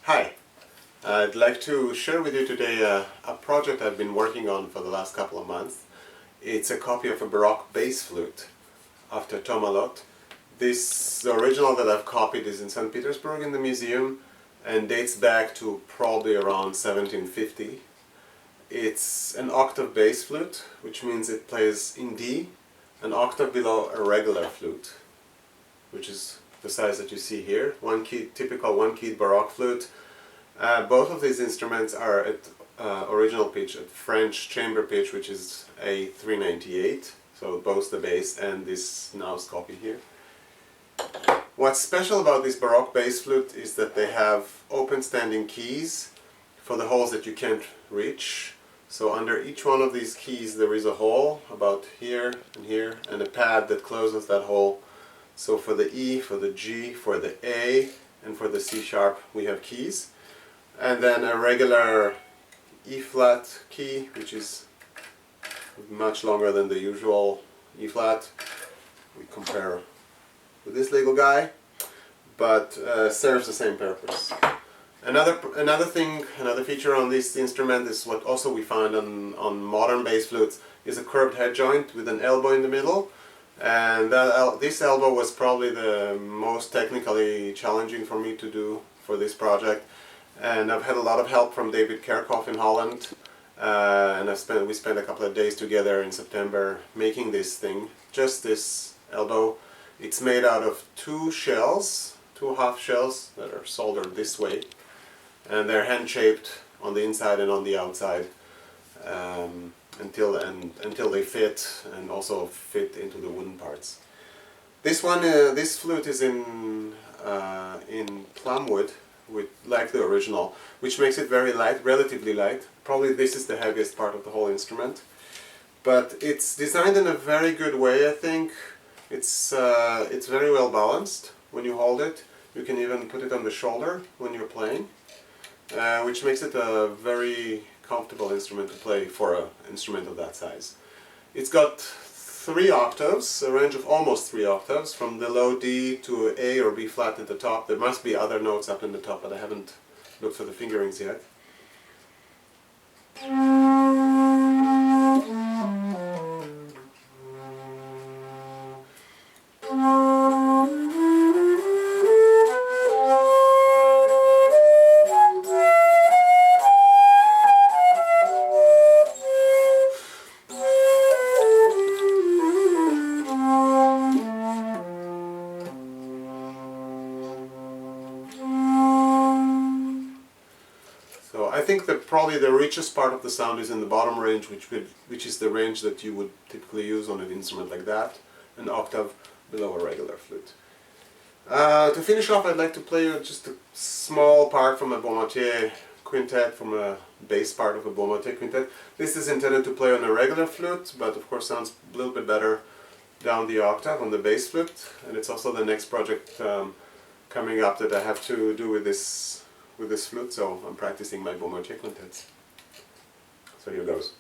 Hi, I'd like to share with you today a project I've been working on for the last couple of months. It's a copy of a Baroque bass flute after Tomalot. The original that I've copied is in St. Petersburg in the museum and dates back to probably around 1750. It's an octave bass flute, which means it plays in D, an octave below a regular flute, which is the size that you see here. Typical one-keyed Baroque flute. Both of these instruments are at original pitch, at French chamber pitch, which is a 398, so both the bass and this now's copy here. What's special about this Baroque bass flute is that they have open standing keys for the holes that you can't reach. So under each one of these keys there is a hole about here, and a pad that closes that hole. So for the E, for the G, for the A, and for the C sharp we have keys. And then a regular E flat key, which is much longer than the usual E flat. We compare with this little guy, but serves the same purpose. Another feature on this instrument is what also we find on modern bass flutes is a curved head joint with an elbow in the middle. And this elbow was probably the most technically challenging for me to do for this project. And I've had a lot of help from David Kerkhoff in Holland. And we spent a couple of days together in September making this thing, just this elbow. It's made out of two half shells that are soldered this way. And they're hand-shaped on the inside and on the outside. Until they fit and also fit into the wooden parts. This flute is in plum wood, like the original, which makes it very light, relatively light. Probably this is the heaviest part of the whole instrument, but it's designed in a very good way. I think it's very well balanced when you hold it. You can even put it on the shoulder when you're playing, which makes it a very comfortable instrument to play for an instrument of that size. It's got 3 octaves, a range of almost 3 octaves, from the low D to A or B flat at the top. There must be other notes up in the top, but I haven't looked for the fingerings yet. So I think that probably the richest part of the sound is in the bottom range, which is the range that you would typically use on an instrument like that, an octave below a regular flute. To finish off, I'd like to play just a small part from a Beaumartier quintet, from a bass part of a Beaumartier quintet. This is intended to play on a regular flute, but of course sounds a little bit better down the octave on the bass flute, and it's also the next project coming up that I have to do with this flute, so I'm practicing my Beaumartier quintets. So here goes.